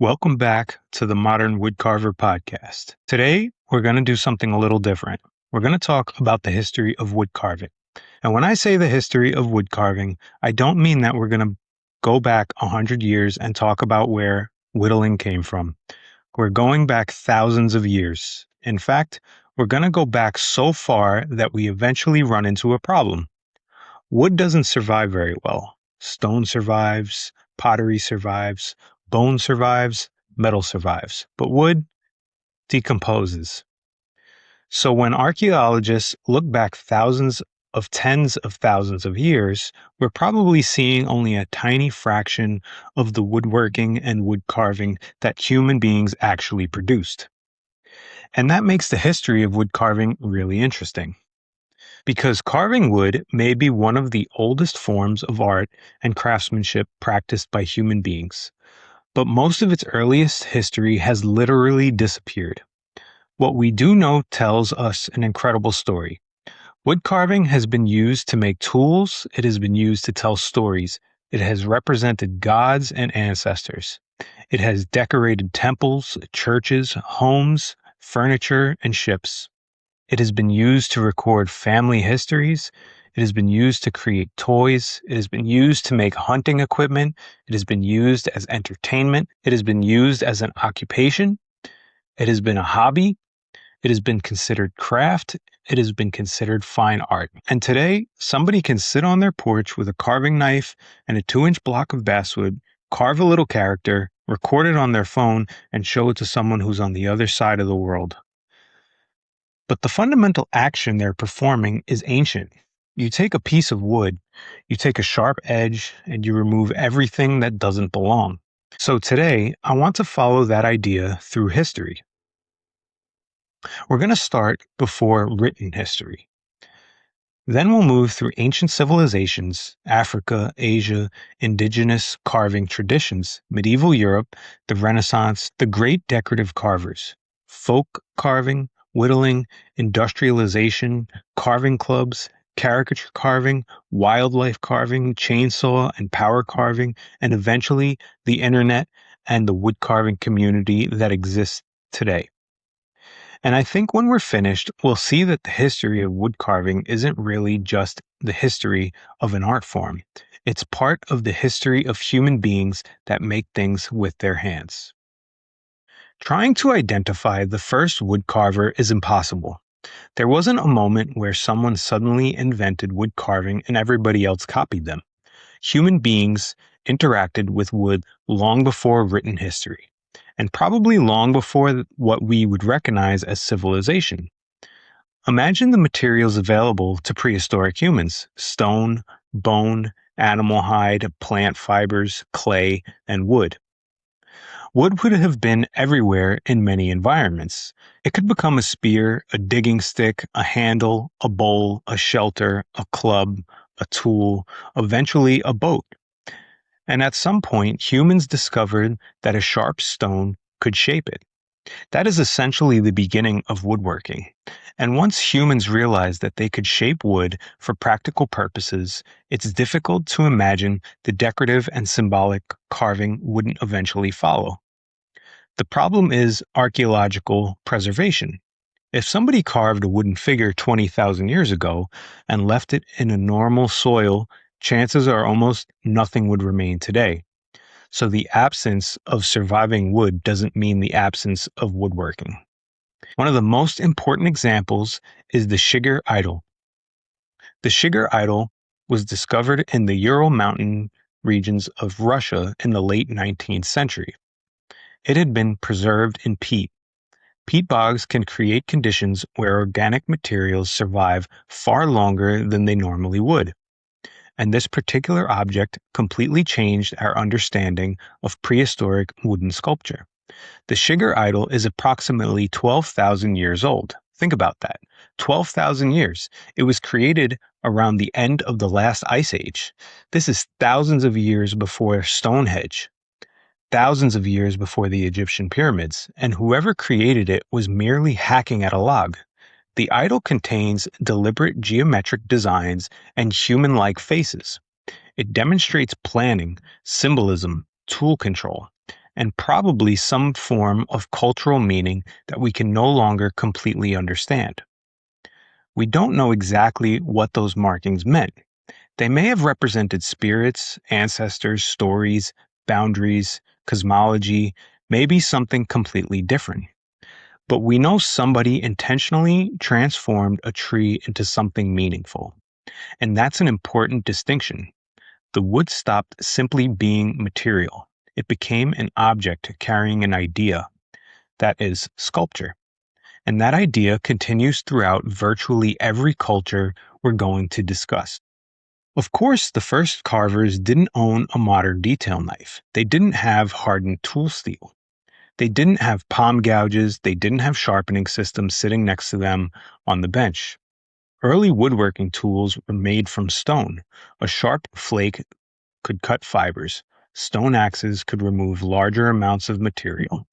Welcome back to the Modern Woodcarver Podcast. Today, we're going to do something a little different. We're going to talk about the history of woodcarving. And when I say the history of woodcarving, I don't mean that we're going to go back 100 years and talk about where whittling came from. We're going back thousands of years. In fact, we're going to go back so far that we eventually run into a problem. Wood doesn't survive very well. Stone survives, pottery survives, bone survives, metal survives, but wood decomposes. So when archaeologists look back tens of thousands of years, we're probably seeing only a tiny fraction of the woodworking and wood carving that human beings actually produced. And that makes the history of wood carving really interesting. Because carving wood may be one of the oldest forms of art and craftsmanship practiced by human beings, but most of its earliest history has literally disappeared. What we do know tells us an incredible story. Wood carving has been used to make tools, it has been used to tell stories, it has represented gods and ancestors. It has decorated temples, churches, homes, furniture, and ships. It has been used to record family histories. It has been used to create toys. It has been used to make hunting equipment. It has been used as entertainment. It has been used as an occupation. It has been a hobby. It has been considered craft. It has been considered fine art. And today, somebody can sit on their porch with a carving knife and a 2-inch block of basswood, carve a little character, record it on their phone, and show it to someone who's on the other side of the world. But the fundamental action they're performing is ancient. You take a piece of wood, you take a sharp edge, and you remove everything that doesn't belong. So today, I want to follow that idea through history. We're going to start before written history. Then we'll move through ancient civilizations, Africa, Asia, indigenous carving traditions, medieval Europe, the Renaissance, the great decorative carvers, folk carving, whittling, industrialization, carving clubs, caricature carving, wildlife carving, chainsaw and power carving, and eventually the internet and the wood carving community that exists today. And I think when we're finished, we'll see that the history of wood carving isn't really just the history of an art form. It's part of the history of human beings that make things with their hands. Trying to identify the first wood carver is impossible. There wasn't a moment where someone suddenly invented wood carving and everybody else copied them. Human beings interacted with wood long before written history, and probably long before what we would recognize as civilization. Imagine the materials available to prehistoric humans: stone, bone, animal hide, plant fibers, clay, and wood. Wood would have been everywhere in many environments. It could become a spear, a digging stick, a handle, a bowl, a shelter, a club, a tool, eventually a boat. And at some point, humans discovered that a sharp stone could shape it. That is essentially the beginning of woodworking. And once humans realized that they could shape wood for practical purposes, it's difficult to imagine the decorative and symbolic carving wouldn't eventually follow. The problem is archaeological preservation. If somebody carved a wooden figure 20,000 years ago and left it in a normal soil, chances are almost nothing would remain today. So the absence of surviving wood doesn't mean the absence of woodworking. One of the most important examples is the Shigar idol. The Shigar idol was discovered in the Ural mountain regions of Russia in the late 19th century. It had been preserved in peat. Peat bogs can create conditions where organic materials survive far longer than they normally would. And this particular object completely changed our understanding of prehistoric wooden sculpture. The Shigar idol is approximately 12,000 years old. Think about that. 12,000 years. It was created around the end of the last ice age. This is thousands of years before Stonehenge, thousands of years before the Egyptian pyramids, and whoever created it was merely hacking at a log. The idol contains deliberate geometric designs and human-like faces. It demonstrates planning, symbolism, tool control. and probably some form of cultural meaning that we can no longer completely understand. We don't know exactly what those markings meant. They may have represented spirits, ancestors, stories, boundaries, cosmology, maybe something completely different. But we know somebody intentionally transformed a tree into something meaningful. And that's an important distinction. The wood stopped simply being material. It became an object carrying an idea, that is, sculpture. And that idea continues throughout virtually every culture we're going to discuss. Of course, the first carvers didn't own a modern detail knife. They didn't have hardened tool steel. They didn't have palm gouges. They didn't have sharpening systems sitting next to them on the bench. Early woodworking tools were made from stone. A sharp flake could cut fibers. Stone axes could remove larger amounts of material.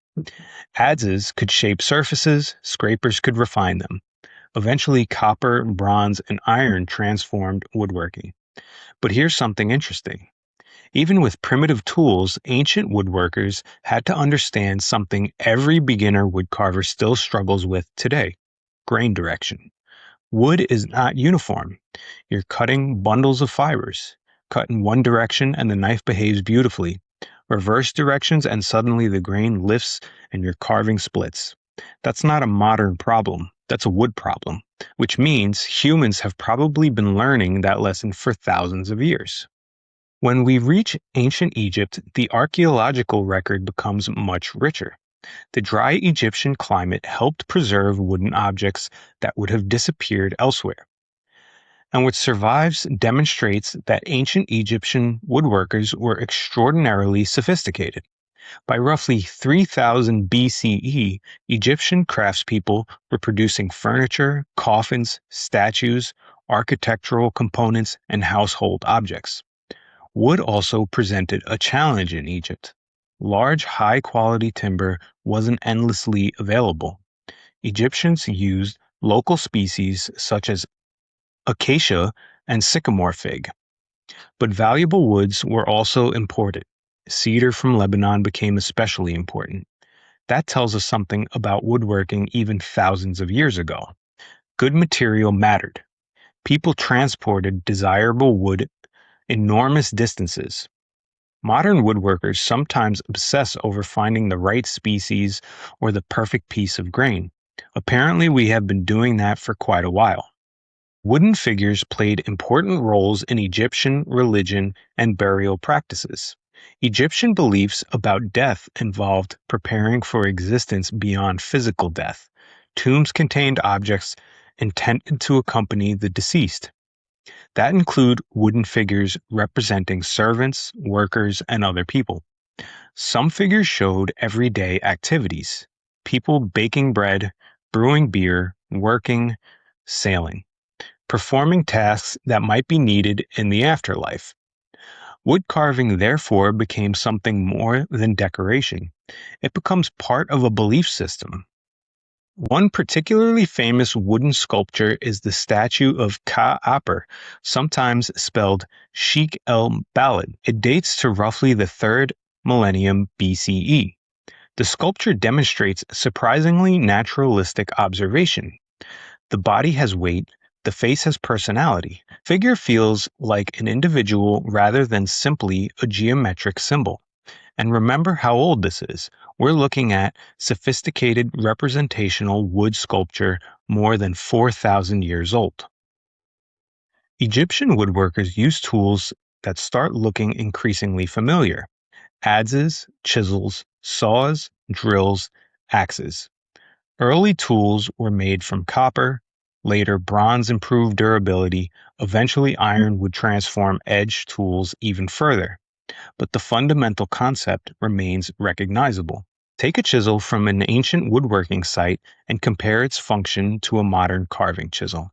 Adzes could shape surfaces. Scrapers could refine them. Eventually, copper, bronze, and iron transformed woodworking. But here's something interesting. Even with primitive tools, ancient woodworkers had to understand something every beginner woodcarver still struggles with today: grain direction. Wood is not uniform. You're cutting bundles of fibers. Cut in one direction and the knife behaves beautifully. Reverse directions and suddenly the grain lifts and your carving splits. That's not a modern problem. That's a wood problem, which means humans have probably been learning that lesson for thousands of years. When we reach ancient Egypt, the archaeological record becomes much richer. The dry Egyptian climate helped preserve wooden objects that would have disappeared elsewhere. And what survives demonstrates that ancient Egyptian woodworkers were extraordinarily sophisticated. By roughly 3000 BCE, Egyptian craftspeople were producing furniture, coffins, statues, architectural components, and household objects. Wood also presented a challenge in Egypt. Large, high-quality timber wasn't endlessly available. Egyptians used local species such as acacia and sycamore fig. But valuable woods were also imported. Cedar from Lebanon became especially important. That tells us something about woodworking even thousands of years ago. Good material mattered. People transported desirable wood enormous distances. Modern woodworkers sometimes obsess over finding the right species or the perfect piece of grain. Apparently, we have been doing that for quite a while. Wooden figures played important roles in Egyptian religion and burial practices. Egyptian beliefs about death involved preparing for existence beyond physical death. Tombs contained objects intended to accompany the deceased. That include wooden figures representing servants, workers, and other people. Some figures showed everyday activities: people baking bread, brewing beer, working, sailing, performing tasks that might be needed in the afterlife. Wood carving therefore became something more than decoration. It becomes part of a belief system. One particularly famous wooden sculpture is the statue of Ka-Aper, sometimes spelled Sheikh el-Balad. It dates to roughly the 3rd millennium BCE. The sculpture demonstrates surprisingly naturalistic observation. The body has weight, the face has personality. Figure feels like an individual rather than simply a geometric symbol. And remember how old this is. We're looking at sophisticated representational wood sculpture more than 4,000 years old. Egyptian woodworkers used tools that start looking increasingly familiar: adzes, chisels, saws, drills, axes. Early tools were made from copper. Later, bronze improved durability. Eventually, iron would transform edge tools even further. But the fundamental concept remains recognizable. Take a chisel from an ancient woodworking site and compare its function to a modern carving chisel.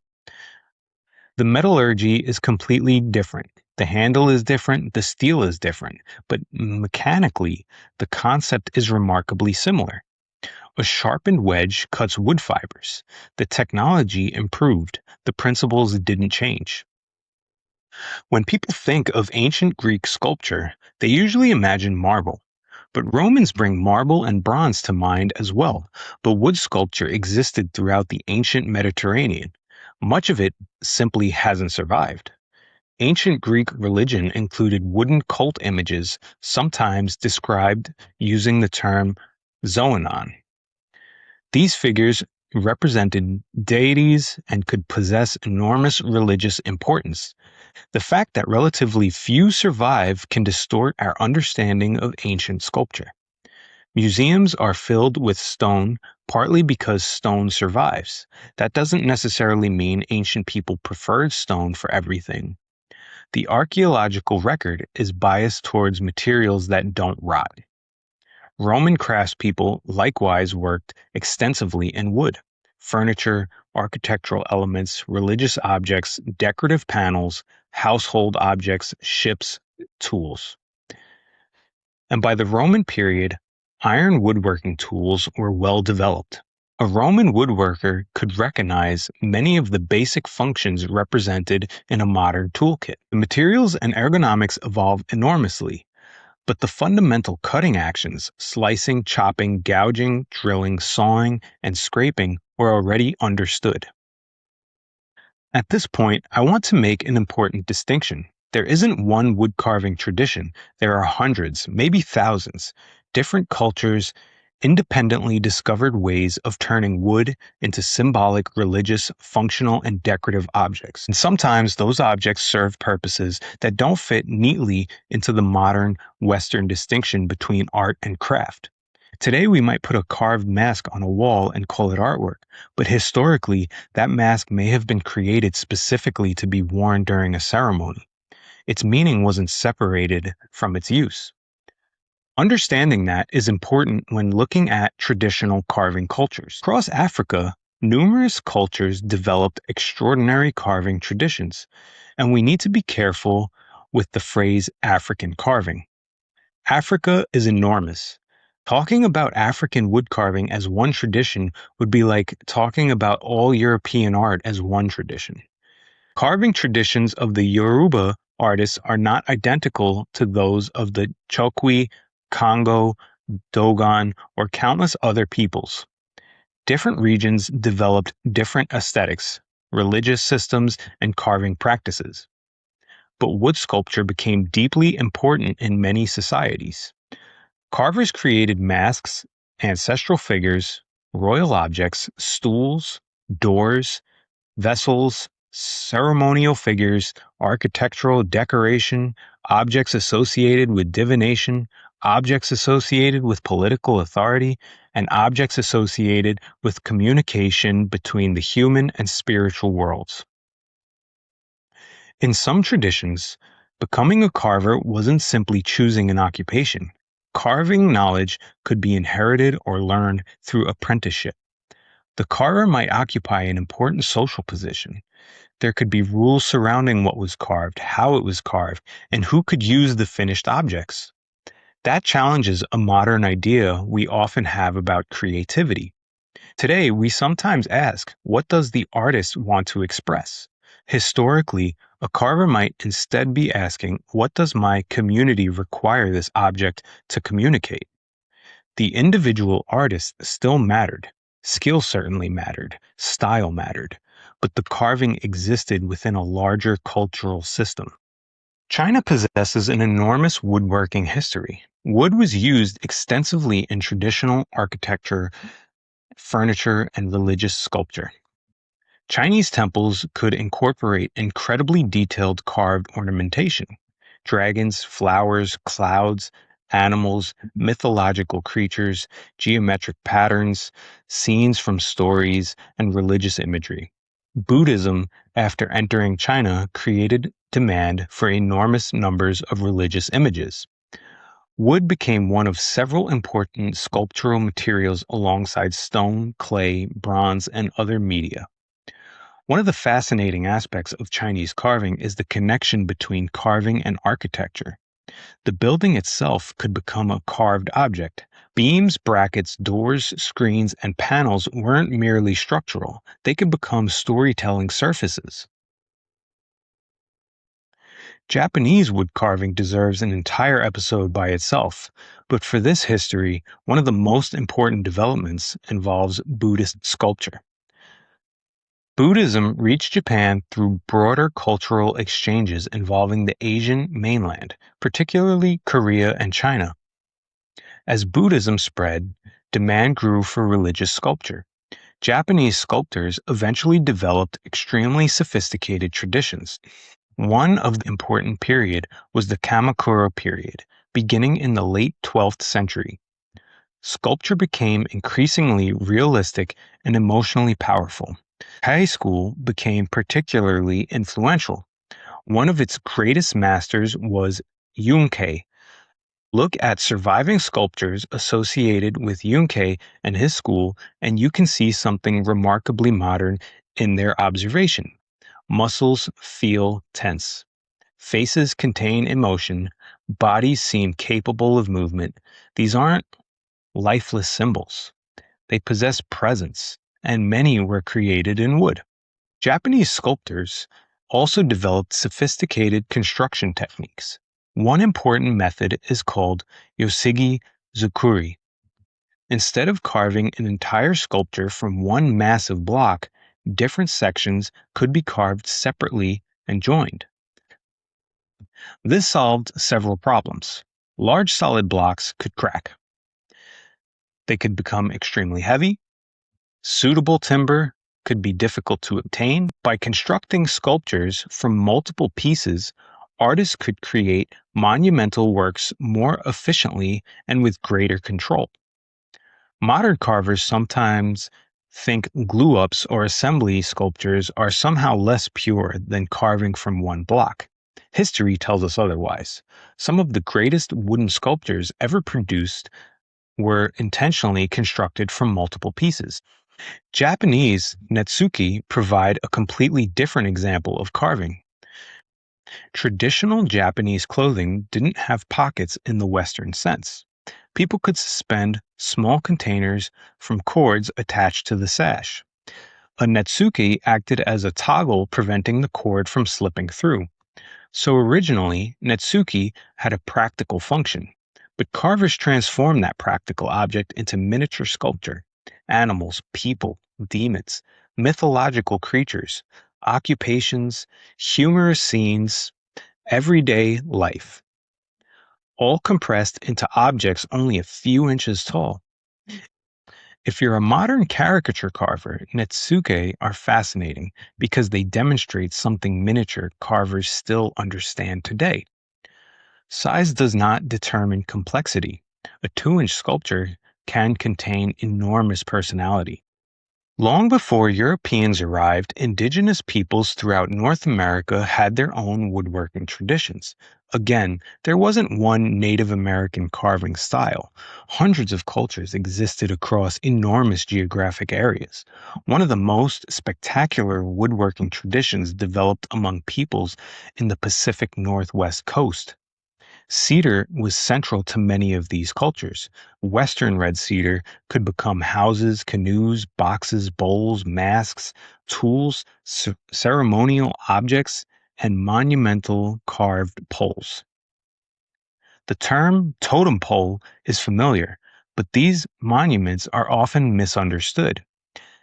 The metallurgy is completely different. The handle is different, the steel is different, but mechanically, the concept is remarkably similar. A sharpened wedge cuts wood fibers. The technology improved, the principles didn't change. When people think of ancient Greek sculpture, they usually imagine marble. But Romans bring marble and bronze to mind as well, but wood sculpture existed throughout the ancient Mediterranean. Much of it simply hasn't survived. Ancient Greek religion included wooden cult images, sometimes described using the term zoanon. These figures represented deities and could possess enormous religious importance. The fact that relatively few survive can distort our understanding of ancient sculpture. Museums are filled with stone partly because stone survives. That doesn't necessarily mean ancient people preferred stone for everything. The archaeological record is biased towards materials that don't rot. Roman craftspeople likewise worked extensively in wood. Furniture, architectural elements, religious objects, decorative panels, household objects, ships, tools. And by the Roman period, iron woodworking tools were well developed. A Roman woodworker could recognize many of the basic functions represented in a modern toolkit. The materials and ergonomics evolved enormously, but the fundamental cutting actions, slicing, chopping, gouging, drilling, sawing, and scraping, were already understood. At this point, I want to make an important distinction. There isn't one wood carving tradition. There are hundreds, maybe thousands, different cultures, independently discovered ways of turning wood into symbolic, religious, functional, and decorative objects. And sometimes those objects serve purposes that don't fit neatly into the modern Western distinction between art and craft. Today, we might put a carved mask on a wall and call it artwork, but historically, that mask may have been created specifically to be worn during a ceremony. Its meaning wasn't separated from its use. Understanding that is important when looking at traditional carving cultures. Across Africa, numerous cultures developed extraordinary carving traditions, and we need to be careful with the phrase African carving. Africa is enormous. Talking about African wood carving as one tradition would be like talking about all European art as one tradition. Carving traditions of the Yoruba artists are not identical to those of the Chokwe, Congo, Dogon, or countless other peoples. Different regions developed different aesthetics, religious systems, and carving practices. But wood sculpture became deeply important in many societies. Carvers created masks, ancestral figures, royal objects, stools, doors, vessels, ceremonial figures, architectural decoration, objects associated with divination, objects associated with political authority, and objects associated with communication between the human and spiritual worlds. In some traditions, becoming a carver wasn't simply choosing an occupation. Carving knowledge could be inherited or learned through apprenticeship. The carver might occupy an important social position. There could be rules surrounding what was carved, how it was carved, and who could use the finished objects. That challenges a modern idea we often have about creativity. Today, we sometimes ask, what does the artist want to express? Historically, a carver might instead be asking, what does my community require this object to communicate? The individual artist still mattered. Skill certainly mattered. Style mattered. But the carving existed within a larger cultural system. China possesses an enormous woodworking history. Wood was used extensively in traditional architecture, furniture, and religious sculpture. Chinese temples could incorporate incredibly detailed carved ornamentation. Dragons, flowers, clouds, animals, mythological creatures, geometric patterns, scenes from stories, and religious imagery. Buddhism, after entering China, created demand for enormous numbers of religious images. Wood became one of several important sculptural materials alongside stone, clay, bronze, and other media. One of the fascinating aspects of Chinese carving is the connection between carving and architecture. The building itself could become a carved object. Beams, brackets, doors, screens, and panels weren't merely structural. They could become storytelling surfaces. Japanese wood carving deserves an entire episode by itself, but for this history, one of the most important developments involves Buddhist sculpture. Buddhism reached Japan through broader cultural exchanges involving the Asian mainland, particularly Korea and China. As Buddhism spread, demand grew for religious sculpture. Japanese sculptors eventually developed extremely sophisticated traditions. One of the important period was the Kamakura period, beginning in the late 12th century. Sculpture became increasingly realistic and emotionally powerful. High school became particularly influential. One of its greatest masters was Yunkei. Look at surviving sculptures associated with Yunkei and his school, and you can see something remarkably modern in their observation. Muscles feel tense. Faces contain emotion. Bodies seem capable of movement. These aren't lifeless symbols. They possess presence, and many were created in wood. Japanese sculptors also developed sophisticated construction techniques. One important method is called yosigi zukuri. Instead of carving an entire sculpture from one massive block, different sections could be carved separately and joined. This solved several problems. Large solid blocks could crack. They could become extremely heavy. Suitable timber could be difficult to obtain. By constructing sculptures from multiple pieces, artists could create monumental works more efficiently and with greater control. Modern carvers sometimes think glue-ups or assembly sculptures are somehow less pure than carving from one block. History tells us otherwise. Some of the greatest wooden sculptures ever produced were intentionally constructed from multiple pieces. Japanese netsuke provide a completely different example of carving. Traditional Japanese clothing didn't have pockets in the Western sense. People could suspend small containers from cords attached to the sash. A netsuke acted as a toggle preventing the cord from slipping through. So originally, netsuke had a practical function, but carvers transformed that practical object into miniature sculpture. Animals, people, demons, mythological creatures, occupations, humorous scenes, everyday life, all compressed into objects only a few inches tall. If you're a modern caricature carver, netsuke are fascinating because they demonstrate something miniature carvers still understand today. Size does not determine complexity. A 2-inch sculpture can contain enormous personality. Long before Europeans arrived, indigenous peoples throughout North America had their own woodworking traditions. Again, there wasn't one Native American carving style. Hundreds of cultures existed across enormous geographic areas. One of the most spectacular woodworking traditions developed among peoples in the Pacific Northwest coast. Cedar was central to many of these cultures. Western red cedar could become houses, canoes, boxes, bowls, masks, tools, ceremonial objects, and monumental carved poles. The term totem pole is familiar, but these monuments are often misunderstood.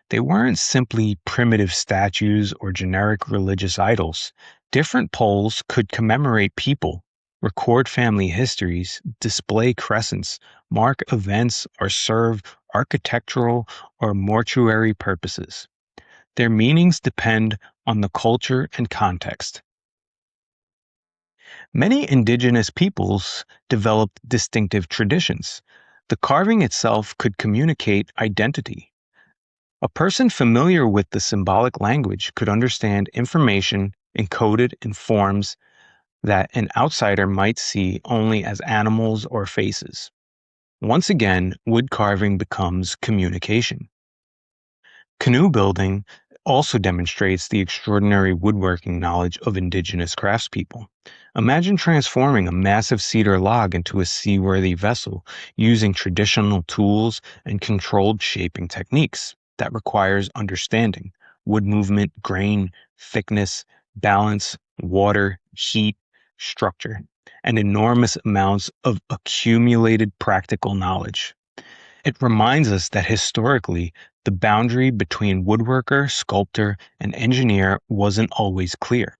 They weren't simply primitive statues or generic religious idols. Different poles could commemorate people, record family histories, display crescents, mark events, or serve architectural or mortuary purposes. Their meanings depend on the culture and context. Many indigenous peoples developed distinctive traditions. The carving itself could communicate identity. A person familiar with the symbolic language could understand information encoded in forms that an outsider might see only as animals or faces. Once again, wood carving becomes communication. Canoe building also demonstrates the extraordinary woodworking knowledge of indigenous craftspeople. Imagine transforming a massive cedar log into a seaworthy vessel using traditional tools and controlled shaping techniques. That requires understanding wood movement, grain, thickness, balance, water, heat, structure, and enormous amounts of accumulated practical knowledge. It reminds us that historically, the boundary between woodworker, sculptor, and engineer wasn't always clear.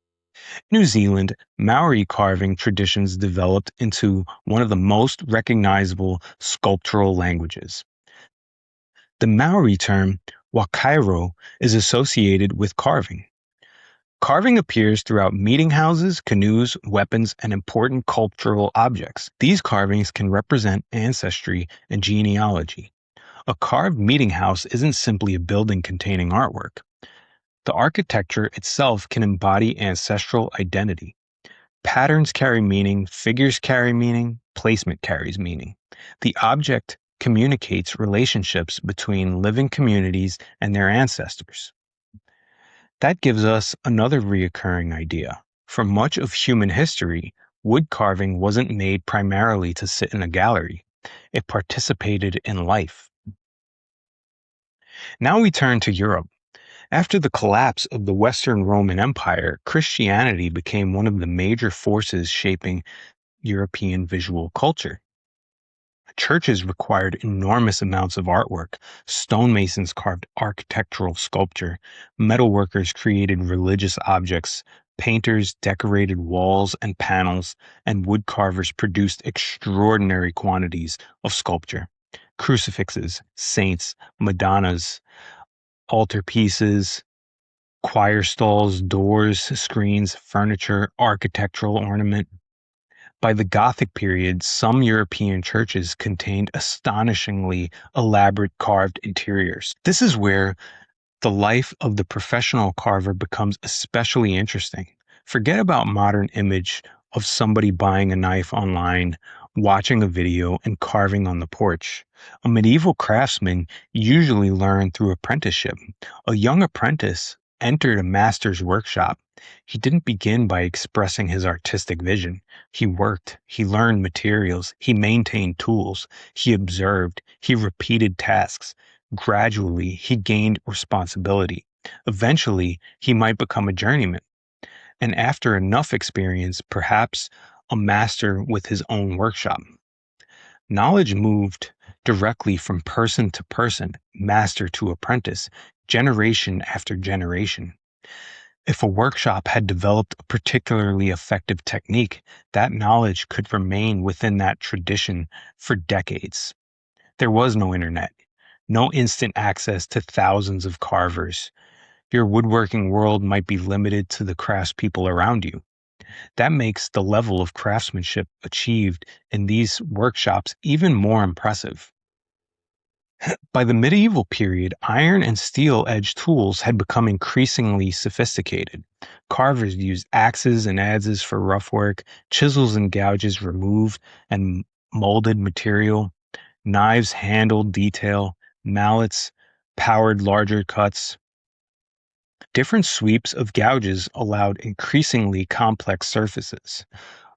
In New Zealand, Maori carving traditions developed into one of the most recognizable sculptural languages. The Maori term wakairo is associated with carving. Carving appears throughout meeting houses, canoes, weapons, and important cultural objects. These carvings can represent ancestry and genealogy. A carved meeting house isn't simply a building containing artwork. The architecture itself can embody ancestral identity. Patterns carry meaning, figures carry meaning, placement carries meaning. The object communicates relationships between living communities and their ancestors. That gives us another reoccurring idea. For much of human history, wood carving wasn't made primarily to sit in a gallery. It participated in life. Now we turn to Europe. After the collapse of the Western Roman Empire, Christianity became one of the major forces shaping European visual culture. Churches required enormous amounts of artwork. Stonemasons carved architectural sculpture. Metalworkers created religious objects. Painters decorated walls and panels, and woodcarvers produced extraordinary quantities of sculpture. Crucifixes, saints, Madonnas, altarpieces, choir stalls, doors, screens, furniture, architectural ornament. By the Gothic period, some European churches contained astonishingly elaborate carved interiors. This is where the life of the professional carver becomes especially interesting. Forget about modern image of somebody buying a knife online, watching a video, and carving on the porch. A medieval craftsman usually learned through apprenticeship. A young apprentice entered a master's workshop. He didn't begin by expressing his artistic vision. He worked, he learned materials, he maintained tools, he observed, he repeated tasks. Gradually, he gained responsibility. Eventually, he might become a journeyman. And after enough experience, perhaps a master with his own workshop. Knowledge moved directly from person to person, master to apprentice, generation after generation. If a workshop had developed a particularly effective technique, that knowledge could remain within that tradition for decades. There was no internet, no instant access to thousands of carvers. Your woodworking world might be limited to the craftspeople around you. That makes the level of craftsmanship achieved in these workshops even more impressive. By the medieval period, iron and steel-edged tools had become increasingly sophisticated. Carvers used axes and adzes for rough work, chisels and gouges removed and molded material, knives handled detail, mallets powered larger cuts. Different sweeps of gouges allowed increasingly complex surfaces.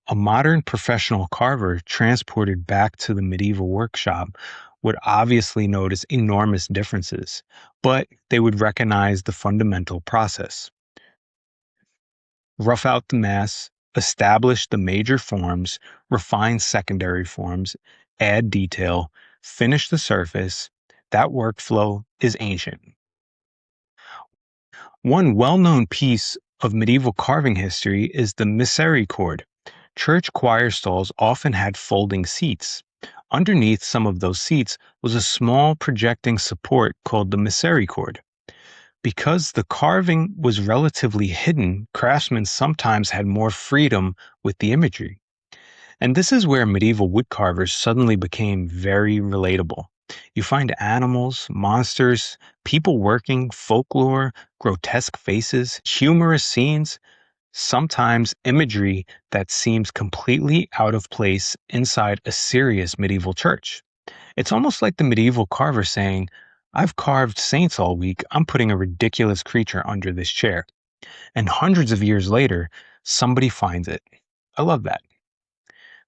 A modern professional carver transported back to the medieval workshop would obviously notice enormous differences, but they would recognize the fundamental process. Rough out the mass, establish the major forms, refine secondary forms, add detail, finish the surface. That workflow is ancient. One well-known piece of medieval carving history is the misericord. Church choir stalls often had folding seats. Underneath some of those seats was a small projecting support called the misericord. Because the carving was relatively hidden, craftsmen sometimes had more freedom with the imagery. And this is where medieval woodcarvers suddenly became very relatable. You find animals, monsters, people working, folklore, grotesque faces, humorous scenes, sometimes imagery that seems completely out of place inside a serious medieval church. It's almost like the medieval carver saying, I've carved saints all week, I'm putting a ridiculous creature under this chair. And hundreds of years later, somebody finds it. I love that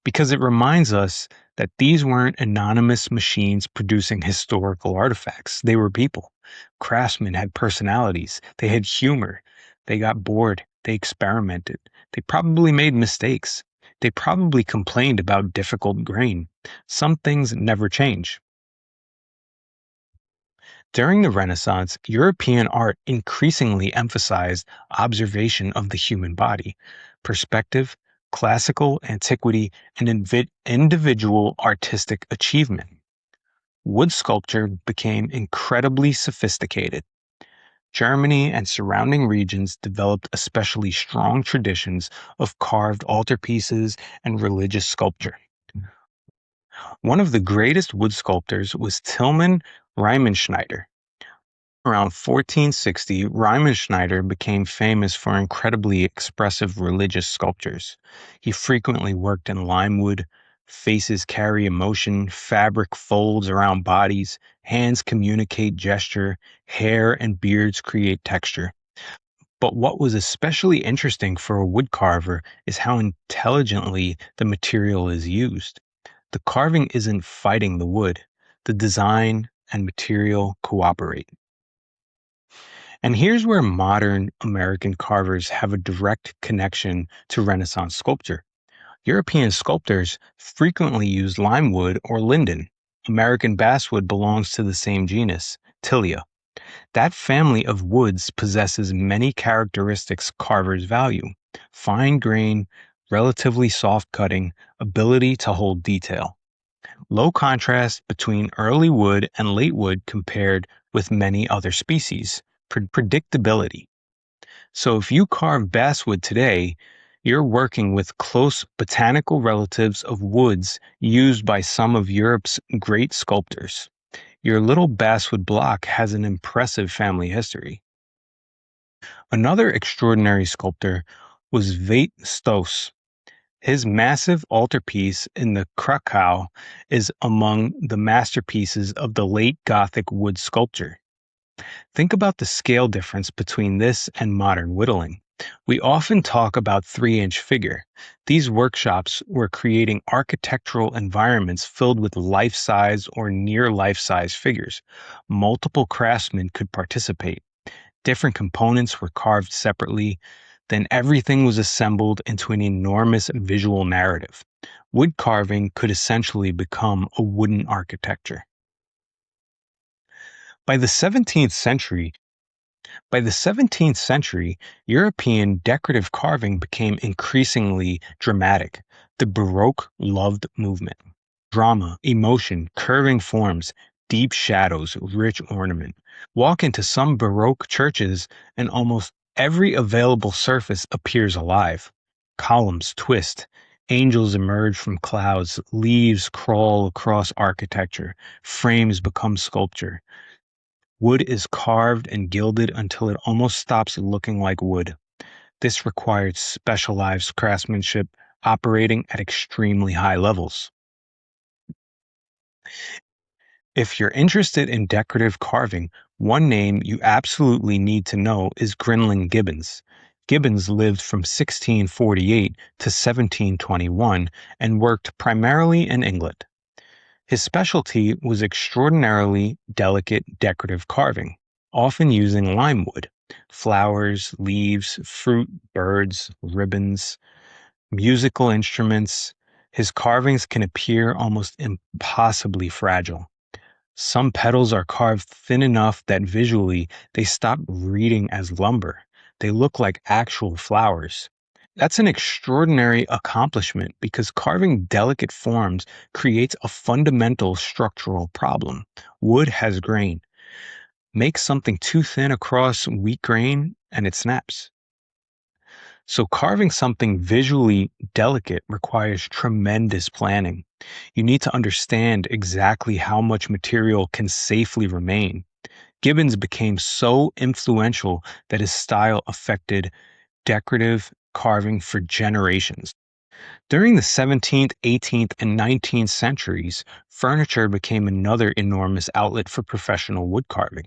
because it reminds us that these weren't anonymous machines producing historical artifacts. They were people. Craftsmen had personalities, they had humor, they got bored, they experimented, They probably made mistakes. They probably complained about difficult grain. Some things never change. During the Renaissance, European art increasingly emphasized observation of the human body, perspective, classical antiquity, and individual artistic achievement. Wood sculpture became incredibly sophisticated. Germany and surrounding regions developed especially strong traditions of carved altarpieces and religious sculpture. One of the greatest wood sculptors was Tilman Riemenschneider. Around 1460, Riemenschneider became famous for incredibly expressive religious sculptures. He frequently worked in lime wood. Faces carry emotion, fabric folds around bodies, hands communicate gesture, hair and beards create texture. But what was especially interesting for a woodcarver is how intelligently the material is used. The carving isn't fighting the wood, the design and material cooperate. And here's where modern American carvers have a direct connection to Renaissance sculpture. European sculptors frequently used lime wood or linden. American basswood belongs to the same genus, Tilia. That family of woods possesses many characteristics carvers value: fine grain, relatively soft cutting, ability to hold detail. Low contrast between early wood and late wood compared with many other species. Predictability. So if you carve basswood today, you're working with close botanical relatives of woods used by some of Europe's great sculptors. Your little basswood block has an impressive family history. Another extraordinary sculptor was Veit Stoss. His massive altarpiece in the Krakow is among the masterpieces of the late Gothic wood sculpture. Think about the scale difference between this and modern whittling. We often talk about 3-inch figure. These workshops were creating architectural environments filled with life-size or near life-size figures. Multiple craftsmen could participate. Different components were carved separately. Then everything was assembled into an enormous visual narrative. Wood carving could essentially become a wooden architecture. By the 17th century, European decorative carving became increasingly dramatic. The Baroque loved movement, drama, emotion, curving forms, deep shadows, rich ornament. Walk into some Baroque churches and almost every available surface appears alive. Columns twist, angels emerge from clouds, leaves crawl across architecture, frames become sculpture. Wood is carved and gilded until it almost stops looking like wood. This required specialized craftsmanship operating at extremely high levels. If you're interested in decorative carving, one name you absolutely need to know is Grinling Gibbons. Gibbons lived from 1648 to 1721 and worked primarily in England. His specialty was extraordinarily delicate decorative carving, often using lime wood, flowers, leaves, fruit, birds, ribbons, musical instruments. His carvings can appear almost impossibly fragile. Some petals are carved thin enough that visually they stop reading as lumber. They look like actual flowers. That's an extraordinary accomplishment because carving delicate forms creates a fundamental structural problem. Wood has grain. Make something too thin across weak grain and it snaps. So carving something visually delicate requires tremendous planning. You need to understand exactly how much material can safely remain. Gibbons became so influential that his style affected decorative carving for generations. During the 17th, 18th, and 19th centuries, furniture became another enormous outlet for professional wood carving.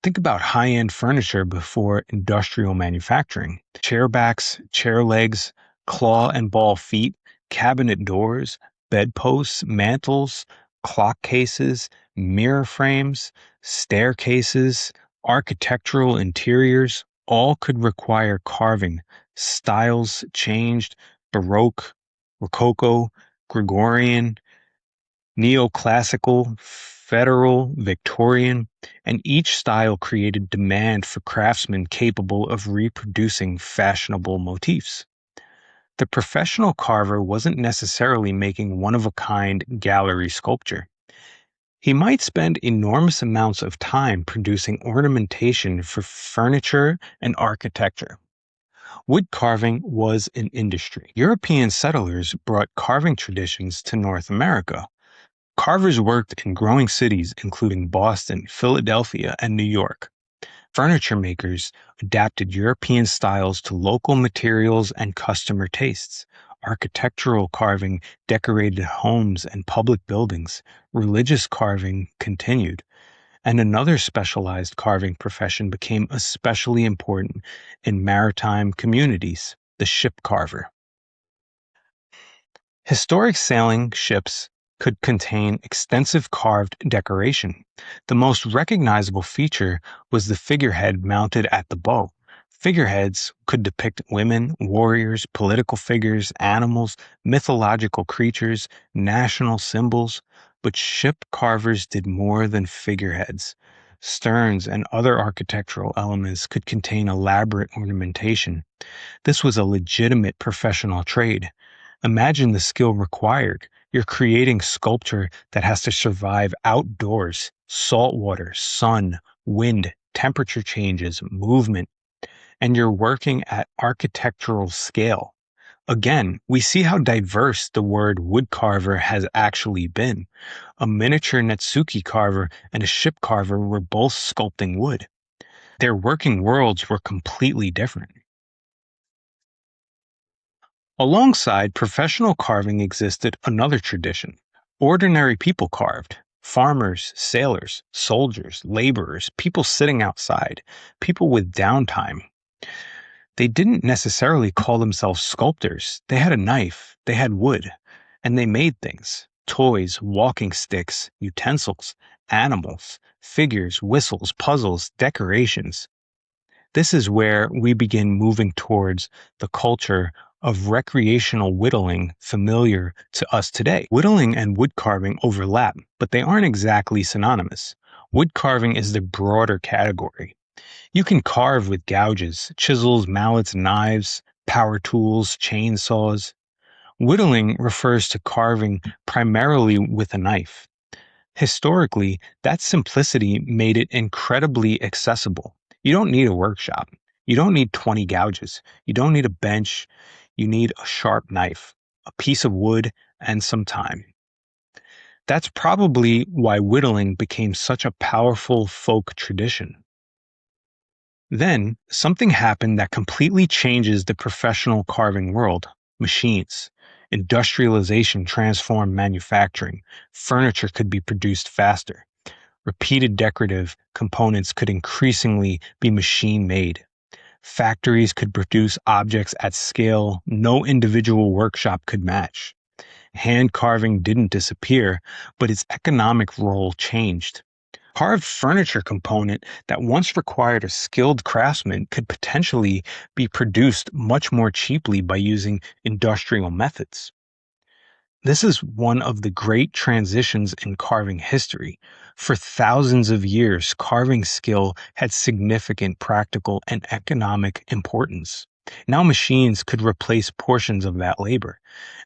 Think about high-end furniture before industrial manufacturing. Chair backs, chair legs, claw and ball feet, cabinet doors, bedposts, mantels, clock cases, mirror frames, staircases, architectural interiors. all could require carving. Styles changed: Baroque, Rococo, Gregorian, Neoclassical, Federal, Victorian, and each style created demand for craftsmen capable of reproducing fashionable motifs. The professional carver wasn't necessarily making one of a kind gallery sculpture. He might spend enormous amounts of time producing ornamentation for furniture and architecture. Wood carving was an industry. European settlers brought carving traditions to North America. Carvers worked in growing cities including Boston, Philadelphia, and New York. Furniture makers adapted European styles to local materials and customer tastes. Architectural carving decorated homes and public buildings. Religious carving continued. And another specialized carving profession became especially important in maritime communities: the ship carver. Historic sailing ships could contain extensive carved decoration. The most recognizable feature was the figurehead mounted at the bow. Figureheads could depict women, warriors, political figures, animals, mythological creatures, national symbols, but ship carvers did more than figureheads. Sterns and other architectural elements could contain elaborate ornamentation. This was a legitimate professional trade. Imagine the skill required. You're creating sculpture that has to survive outdoors: salt water, sun, wind, temperature changes, movement, and you're working at architectural scale. Again, we see how diverse the word woodcarver has actually been. A miniature Netsuke carver and a ship carver were both sculpting wood. Their working worlds were completely different. Alongside professional carving existed another tradition. Ordinary people carved: farmers, sailors, soldiers, laborers, people sitting outside, people with downtime. They didn't necessarily call themselves sculptors. They had a knife, they had wood, and they made things: toys, walking sticks, utensils, animals, figures, whistles, puzzles, decorations. This is where we begin moving towards the culture of recreational whittling familiar to us today. Whittling and wood carving overlap, but they aren't exactly synonymous. Wood carving is the broader category. You can carve with gouges, chisels, mallets, knives, power tools, chainsaws. Whittling refers to carving primarily with a knife. Historically, that simplicity made it incredibly accessible. You don't need a workshop. You don't need 20 gouges. You don't need a bench. You need a sharp knife, a piece of wood, and some time. That's probably why whittling became such a powerful folk tradition. Then, something happened that completely changes the professional carving world: machines. Industrialization transformed manufacturing. Furniture could be produced faster. Repeated decorative components could increasingly be machine made. Factories could produce objects at scale no individual workshop could match. Hand carving didn't disappear, but its economic role changed. Carved furniture component that once required a skilled craftsman could potentially be produced much more cheaply by using industrial methods. This is one of the great transitions in carving history. For thousands of years, carving skill had significant practical and economic importance. Now machines could replace portions of that labor.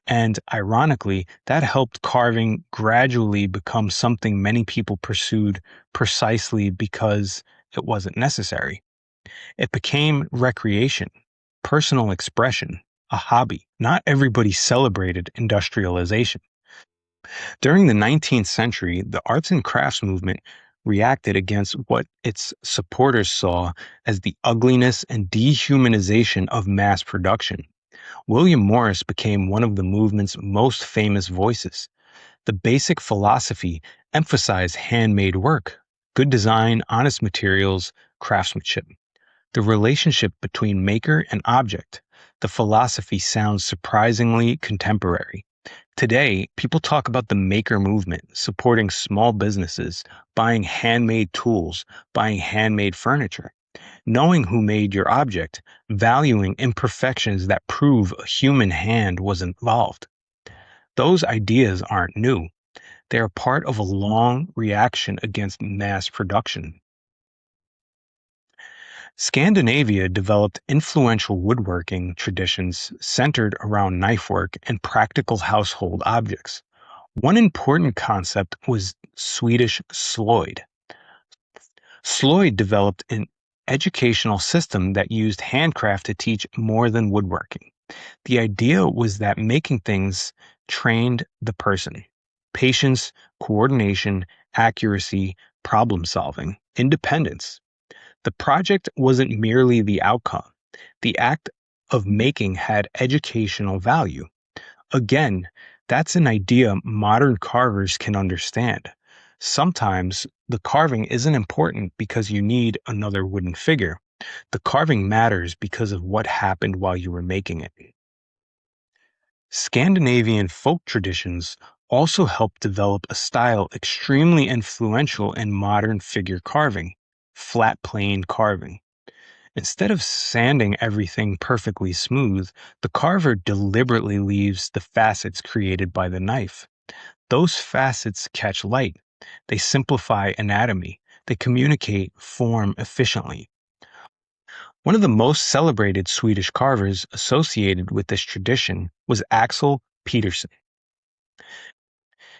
And ironically, that helped carving gradually become something many people pursued precisely because it wasn't necessary. It became recreation, personal expression, a hobby. Not everybody celebrated industrialization. During the 19th century, the arts and crafts movement reacted against what its supporters saw as the ugliness and dehumanization of mass production. William Morris became one of the movement's most famous voices. The basic philosophy emphasized handmade work, good design, honest materials, craftsmanship. The relationship between maker and object. The philosophy sounds surprisingly contemporary. Today, people talk about the maker movement, supporting small businesses, buying handmade tools, buying handmade furniture. Knowing who made your object, valuing imperfections that prove a human hand was involved. Those ideas aren't new. They are part of a long reaction against mass production. Scandinavia developed influential woodworking traditions centered around knife-work and practical household objects. One important concept was Swedish slöjd. Slöjd developed an educational system that used handcraft to teach more than woodworking. The idea was that making things trained the person. Patience, coordination, accuracy, problem solving, independence. The project wasn't merely the outcome. The act of making had educational value. Again, that's an idea modern carvers can understand. Sometimes the carving isn't important because you need another wooden figure. The carving matters because of what happened while you were making it. Scandinavian folk traditions also helped develop a style extremely influential in modern figure carving, flat plane carving. Instead of sanding everything perfectly smooth, the carver deliberately leaves the facets created by the knife. Those facets catch light. They simplify anatomy. They communicate form efficiently. One of the most celebrated Swedish carvers associated with this tradition was Axel Petersen.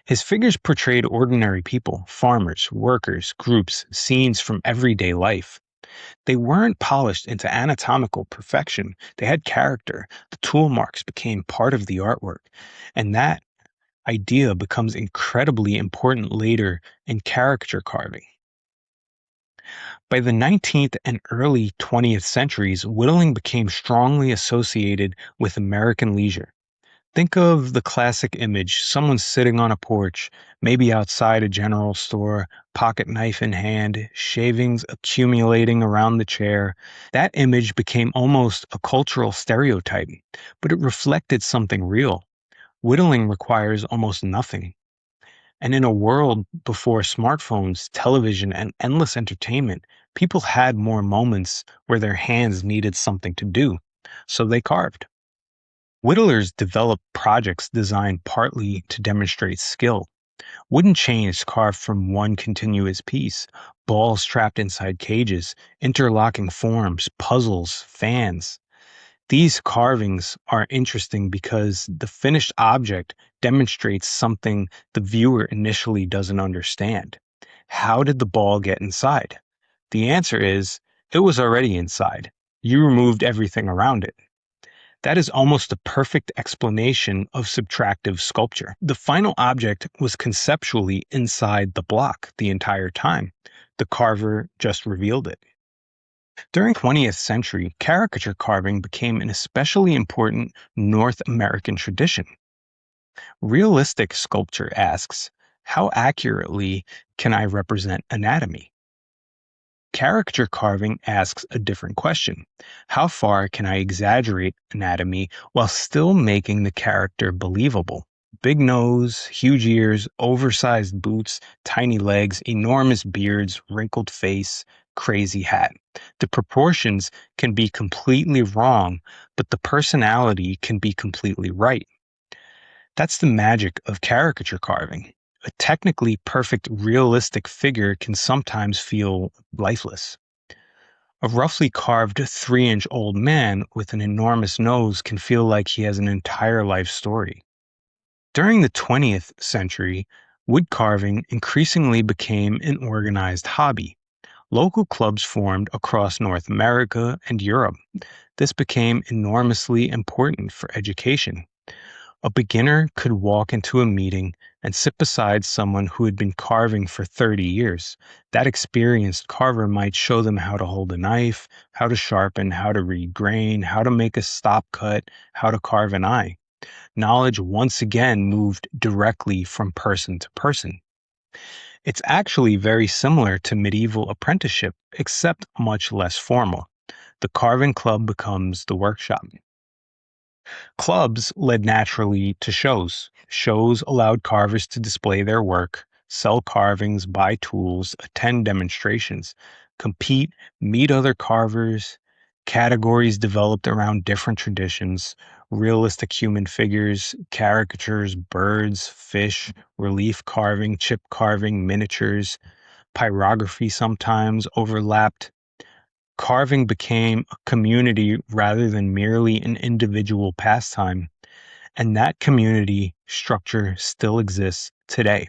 His figures portrayed ordinary people, farmers, workers, groups, scenes from everyday life. They weren't polished into anatomical perfection. They had character. The tool marks became part of the artwork. And that idea becomes incredibly important later in caricature carving. By the 19th and early 20th centuries, whittling became strongly associated with American leisure. Think of the classic image, someone sitting on a porch, maybe outside a general store, pocket knife in hand, shavings accumulating around the chair. That image became almost a cultural stereotype, but it reflected something real. Whittling requires almost nothing. And in a world before smartphones, television, and endless entertainment, people had more moments where their hands needed something to do, so they carved. Whittlers developed projects designed partly to demonstrate skill. Wooden chains carved from one continuous piece, balls trapped inside cages, interlocking forms, puzzles, fans. These carvings are interesting because the finished object demonstrates something the viewer initially doesn't understand. How did the ball get inside? The answer is, it was already inside. You removed everything around it. That is almost a perfect explanation of subtractive sculpture. The final object was conceptually inside the block the entire time. The carver just revealed it. During the 20th century, caricature carving became an especially important North American tradition. Realistic sculpture asks, how accurately can I represent anatomy? Caricature carving asks a different question. How far can I exaggerate anatomy while still making the character believable? Big nose, huge ears, oversized boots, tiny legs, enormous beards, wrinkled face, crazy hat. The proportions can be completely wrong, but the personality can be completely right. That's the magic of caricature carving. A technically perfect, realistic figure can sometimes feel lifeless. A roughly carved 3-inch old man with an enormous nose can feel like he has an entire life story. During the 20th century, wood carving increasingly became an organized hobby. Local clubs formed across North America and Europe. This became enormously important for education. A beginner could walk into a meeting and sit beside someone who had been carving for 30 years. That experienced carver might show them how to hold a knife, how to sharpen, how to read grain, how to make a stop cut, how to carve an eye. Knowledge once again moved directly from person to person. It's actually very similar to medieval apprenticeship, except much less formal. The carving club becomes the workshop. Clubs led naturally to shows. Shows allowed carvers to display their work. sell carvings, buy tools, attend demonstrations, compete, meet other carvers. Categories developed around different traditions: realistic human figures, caricatures, birds, fish, relief carving, chip carving, miniatures, pyrography sometimes overlapped. Carving became a community rather than merely an individual pastime, and that community structure still exists today.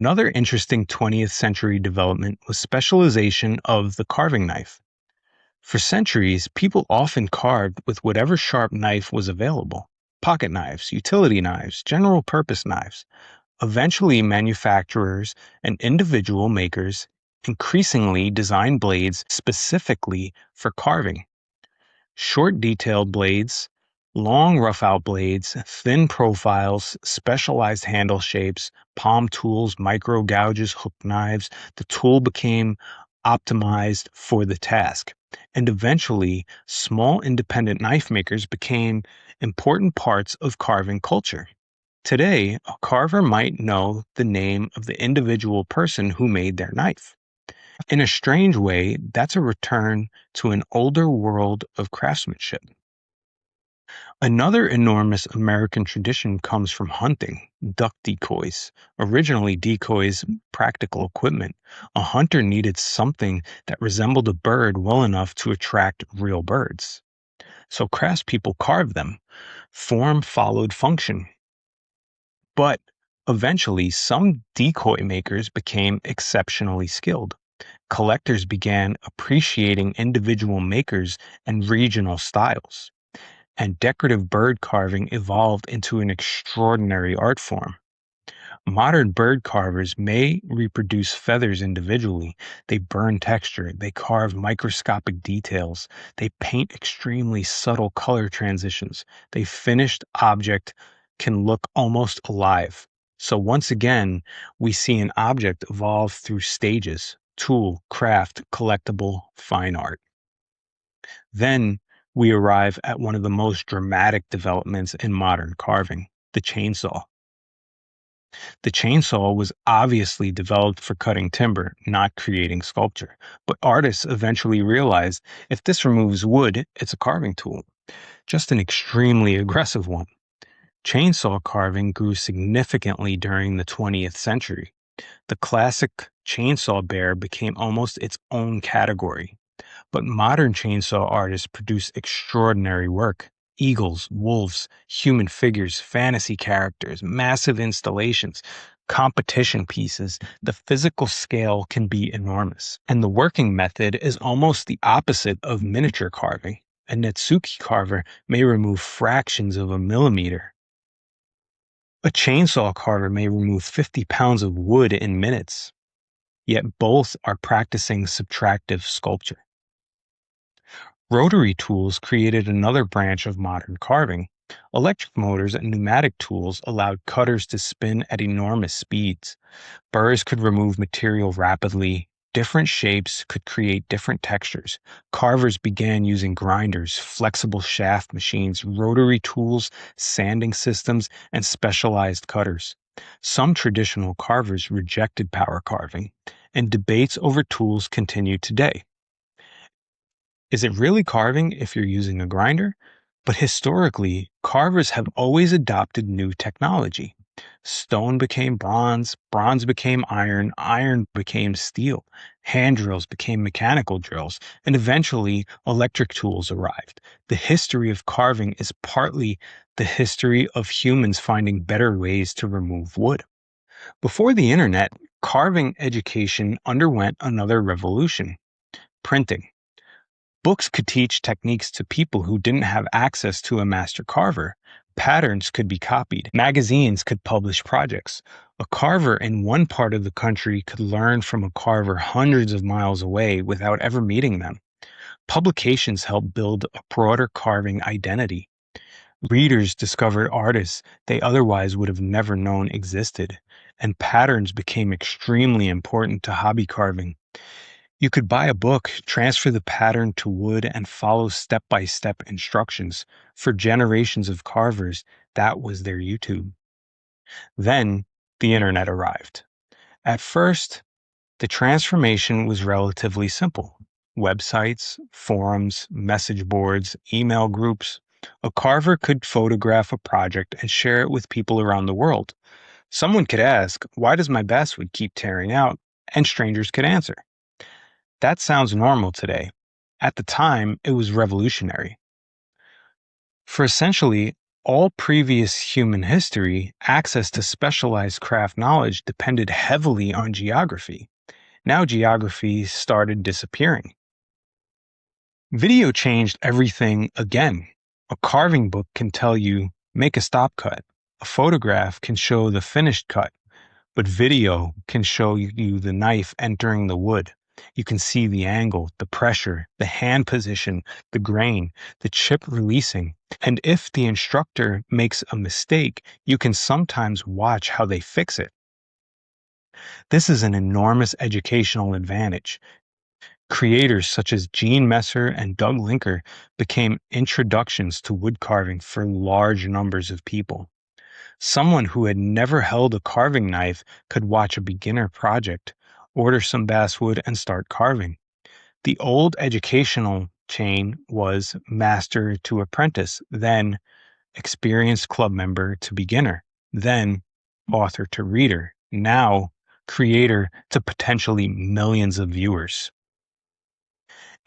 Another interesting 20th century development was specialization of the carving knife. For centuries, people often carved with whatever sharp knife was available: pocket knives, utility knives, general purpose knives. Eventually, manufacturers and individual makers increasingly designed blades specifically for carving. Short detailed blades, long rough out blades, thin profiles, specialized handle shapes, palm tools, micro gouges, hook knives. The tool became optimized for the task. And eventually, small independent knife makers became important parts of carving culture. Today, a carver might know the name of the individual person who made their knife. In a strange way, that's a return to an older world of craftsmanship. Another enormous American tradition comes from hunting: duck decoys. Originally, decoys, practical equipment. A hunter needed something that resembled a bird well enough to attract real birds. So craftspeople carved them. Form followed function. But eventually, some decoy makers became exceptionally skilled. Collectors began appreciating individual makers and regional styles, and decorative bird carving evolved into an extraordinary art form. Modern bird carvers may reproduce feathers individually. They burn texture, they carve microscopic details, they paint extremely subtle color transitions. The finished object can look almost alive. So, once again, we see an object evolve through stages: tool, craft, collectible, fine art. Then we arrive at one of the most dramatic developments in modern carving: the chainsaw. The chainsaw was obviously developed for cutting timber, not creating sculpture. But artists eventually realized if this removes wood, it's a carving tool, just an extremely aggressive one. Chainsaw carving grew significantly during the 20th century. The classic chainsaw bear became almost its own category. But modern chainsaw artists produce extraordinary work: eagles, wolves, human figures, fantasy characters, massive installations, competition pieces. The physical scale can be enormous. And the working method is almost the opposite of miniature carving. A Netsuke carver may remove fractions of a millimeter. A chainsaw carver may remove 50 pounds of wood in minutes. Yet both are practicing subtractive sculpture. Rotary tools created another branch of modern carving. Electric motors and pneumatic tools allowed cutters to spin at enormous speeds. Burrs could remove material rapidly. Different shapes could create different textures. Carvers began using grinders, flexible shaft machines, rotary tools, sanding systems, and specialized cutters. Some traditional carvers rejected power carving, and debates over tools continue today. Is it really carving if you're using a grinder? But historically, carvers have always adopted new technology. Stone became bronze, bronze became iron, iron became steel, hand drills became mechanical drills, and eventually electric tools arrived. The history of carving is partly the history of humans finding better ways to remove wood. Before the internet, carving education underwent another revolution: printing. Books could teach techniques to people who didn't have access to a master carver. Patterns could be copied. Magazines could publish projects. A carver in one part of the country could learn from a carver hundreds of miles away without ever meeting them. Publications helped build a broader carving identity. Readers discovered artists they otherwise would have never known existed, and patterns became extremely important to hobby carving. You could buy a book, transfer the pattern to wood, and follow step by step instructions. For generations of carvers, that was their YouTube. Then the internet arrived. At first, the transformation was relatively simple. Websites, forums, message boards, email groups. A carver could photograph a project and share it with people around the world. Someone could ask, "Why does my basswood keep tearing out?" And strangers could answer. That sounds normal today. At the time, it was revolutionary. For essentially all previous human history, access to specialized craft knowledge depended heavily on geography. Now geography started disappearing. Video changed everything again. A carving book can tell you, make a stop cut. A photograph can show the finished cut, but video can show you the knife entering the wood. You can see the angle, the pressure, the hand position, the grain, the chip releasing. And if the instructor makes a mistake, you can sometimes watch how they fix it. This is an enormous educational advantage. Creators such as Gene Messer and Doug Linker became introductions to woodcarving for large numbers of people. Someone who had never held a carving knife could watch a beginner project, order some basswood, and start carving. The old educational chain was master to apprentice, then experienced club member to beginner, then author to reader, now creator to potentially millions of viewers.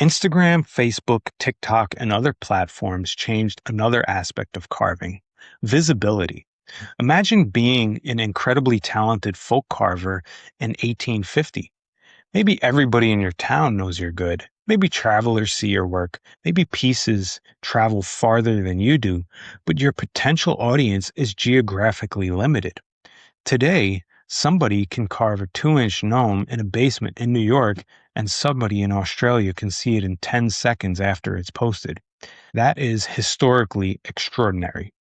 Instagram, Facebook, TikTok, and other platforms changed another aspect of carving: visibility. Imagine being an incredibly talented folk carver in 1850. Maybe everybody in your town knows you're good. Maybe travelers see your work. Maybe pieces travel farther than you do, but your potential audience is geographically limited. Today, somebody can carve a 2-inch gnome in a basement in New York, and somebody in Australia can see it in 10 seconds after it's posted. That is historically extraordinary.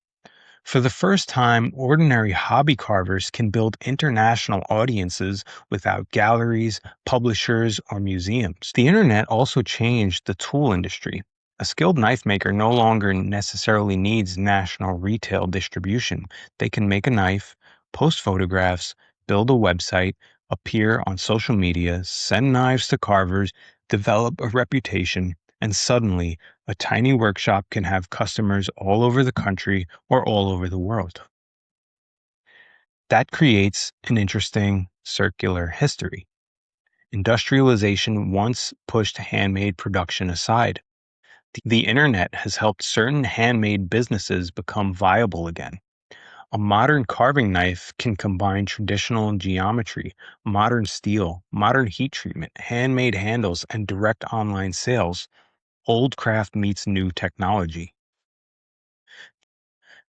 For the first time, ordinary hobby carvers can build international audiences without galleries, publishers, or museums. The internet also changed the tool industry. A skilled knife maker no longer necessarily needs national retail distribution. They can make a knife, post photographs, build a website, appear on social media, send knives to carvers, develop a reputation, and suddenly a tiny workshop can have customers all over the country or all over the world. That creates an interesting circular history. Industrialization once pushed handmade production aside. The internet has helped certain handmade businesses become viable again. A modern carving knife can combine traditional geometry, modern steel, modern heat treatment, handmade handles, and direct online sales. Old craft meets new technology.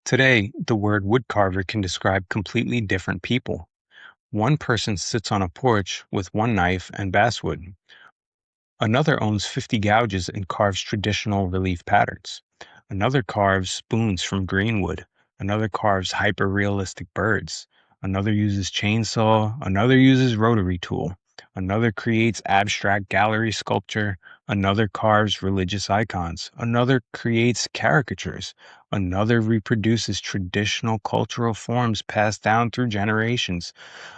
Today, the word woodcarver can describe completely different people. One person sits on a porch with one knife and basswood. Another owns 50 gouges and carves traditional relief patterns. Another carves spoons from green wood. Another carves hyper-realistic birds. Another uses chainsaw. Another uses rotary tool. Another creates abstract gallery sculpture. Another carves religious icons. Another creates caricatures. Another reproduces traditional cultural forms passed down through generations.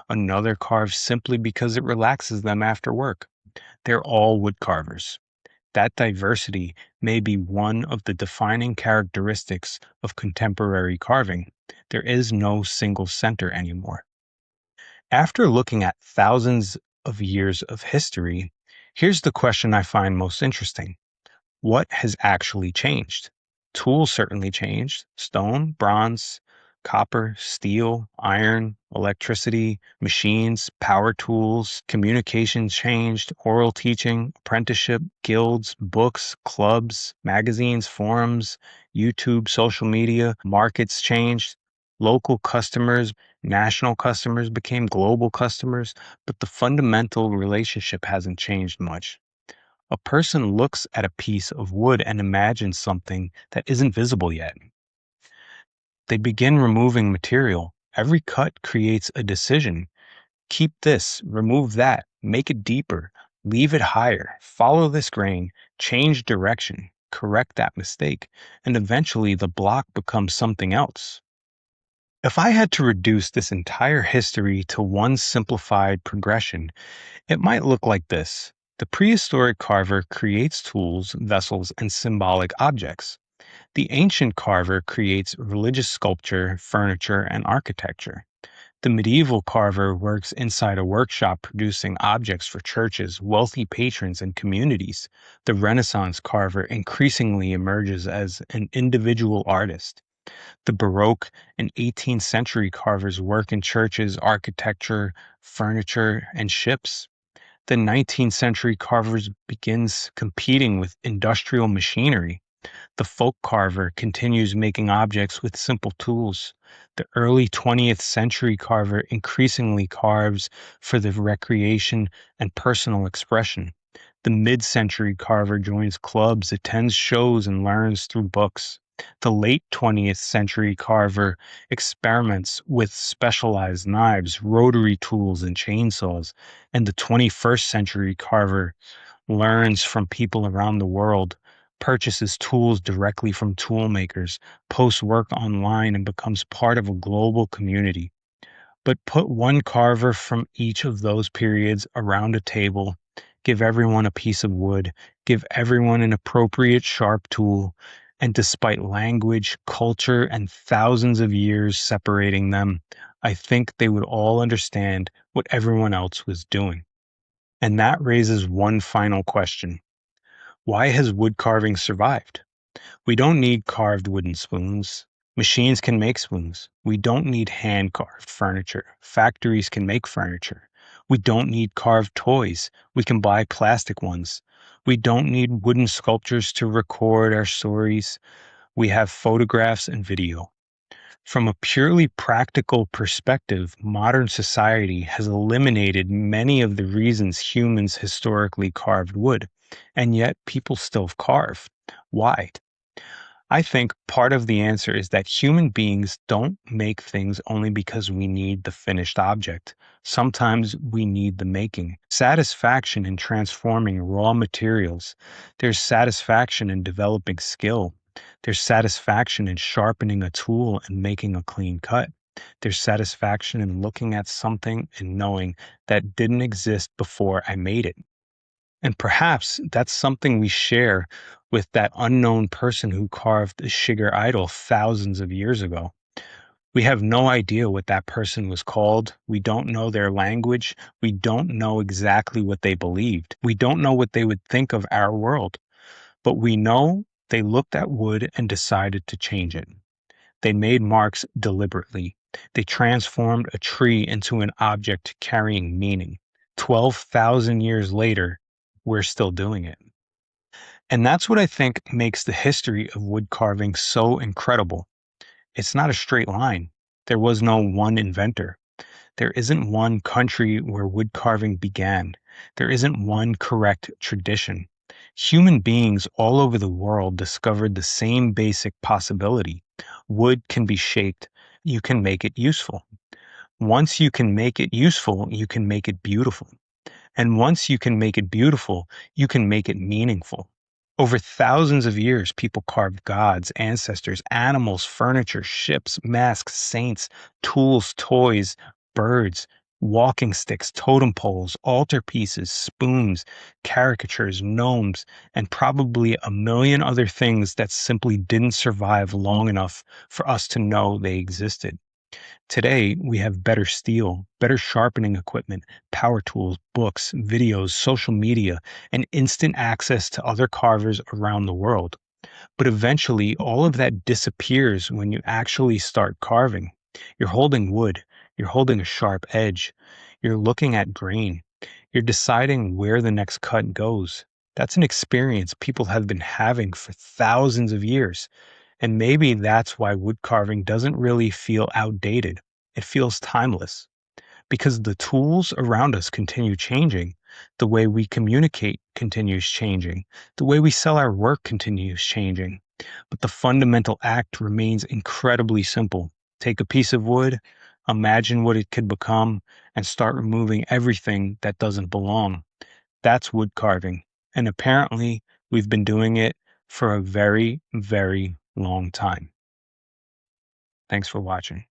Another carves simply because it relaxes them after work. They're all woodcarvers. That diversity may be one of the defining characteristics of contemporary carving. There is no single center anymore. After looking at thousands of years of history, here's the question I find most interesting. What has actually changed? Tools certainly changed: stone, bronze, copper, steel, iron, electricity, machines, power tools, communications changed, oral teaching, apprenticeship, guilds, books, clubs, magazines, forums, YouTube, social media, markets changed. Local customers, national customers became global customers, but the fundamental relationship hasn't changed much. A person looks at a piece of wood and imagines something that isn't visible yet. They begin removing material. Every cut creates a decision. Keep this, remove that, make it deeper, leave it higher, follow this grain, change direction, correct that mistake, and eventually the block becomes something else. If I had to reduce this entire history to one simplified progression, it might look like this. The prehistoric carver creates tools, vessels, and symbolic objects. The ancient carver creates religious sculpture, furniture, and architecture. The medieval carver works inside a workshop producing objects for churches, wealthy patrons, and communities. The Renaissance carver increasingly emerges as an individual artist. The Baroque and 18th century carvers work in churches, architecture, furniture, and ships. The 19th century carvers begins competing with industrial machinery. The folk carver continues making objects with simple tools. The early 20th century carver increasingly carves for the recreation and personal expression. The mid century carver joins clubs, attends shows, and learns through books. The late 20th century carver experiments with specialized knives, rotary tools, and chainsaws. And the 21st century carver learns from people around the world, purchases tools directly from tool makers, posts work online, and becomes part of a global community. But put one carver from each of those periods around a table, give everyone a piece of wood, give everyone an appropriate sharp tool, and despite language, culture, and thousands of years separating them, I think they would all understand what everyone else was doing. And that raises one final question. Why has wood carving survived? We don't need carved wooden spoons. Machines can make spoons. We don't need hand carved furniture. Factories can make furniture. We don't need carved toys. We can buy plastic ones. We don't need wooden sculptures to record our stories. We have photographs and video. From a purely practical perspective, modern society has eliminated many of the reasons humans historically carved wood, and yet people still carve. Why? I think part of the answer is that human beings don't make things only because we need the finished object. Sometimes we need the making. Satisfaction in transforming raw materials. There's satisfaction in developing skill. There's satisfaction in sharpening a tool and making a clean cut. There's satisfaction in looking at something and knowing that didn't exist before I made it. And perhaps that's something we share with that unknown person who carved the sugar idol thousands of years ago. We have no idea what that person was called. We don't know their language. We don't know exactly what they believed. We don't know what they would think of our world. But we know they looked at wood and decided to change it. They made marks deliberately. They transformed a tree into an object carrying meaning. 12,000 years later, we're still doing it. And that's what I think makes the history of wood carving so incredible. It's not a straight line. There was no one inventor. There isn't one country where wood carving began. There isn't one correct tradition. Human beings all over the world discovered the same basic possibility. Wood can be shaped. You can make it useful. Once you can make it useful, you can make it beautiful. And once you can make it beautiful, you can make it meaningful. Over thousands of years, people carved gods, ancestors, animals, furniture, ships, masks, saints, tools, toys, birds, walking sticks, totem poles, altar pieces, spoons, caricatures, gnomes, and probably a million other things that simply didn't survive long enough for us to know they existed. Today, we have better steel, better sharpening equipment, power tools, books, videos, social media, and instant access to other carvers around the world. But eventually, all of that disappears when you actually start carving. You're holding wood, you're holding a sharp edge, you're looking at grain, you're deciding where the next cut goes. That's an experience people have been having for thousands of years. And maybe that's why wood carving doesn't really feel outdated. It feels timeless because the tools around us continue changing. The way we communicate continues changing. The way we sell our work continues changing. But the fundamental act remains incredibly simple. Take a piece of wood, imagine what it could become, and start removing everything that doesn't belong. That's wood carving. And apparently, we've been doing it for a very, very long time. Thanks for watching.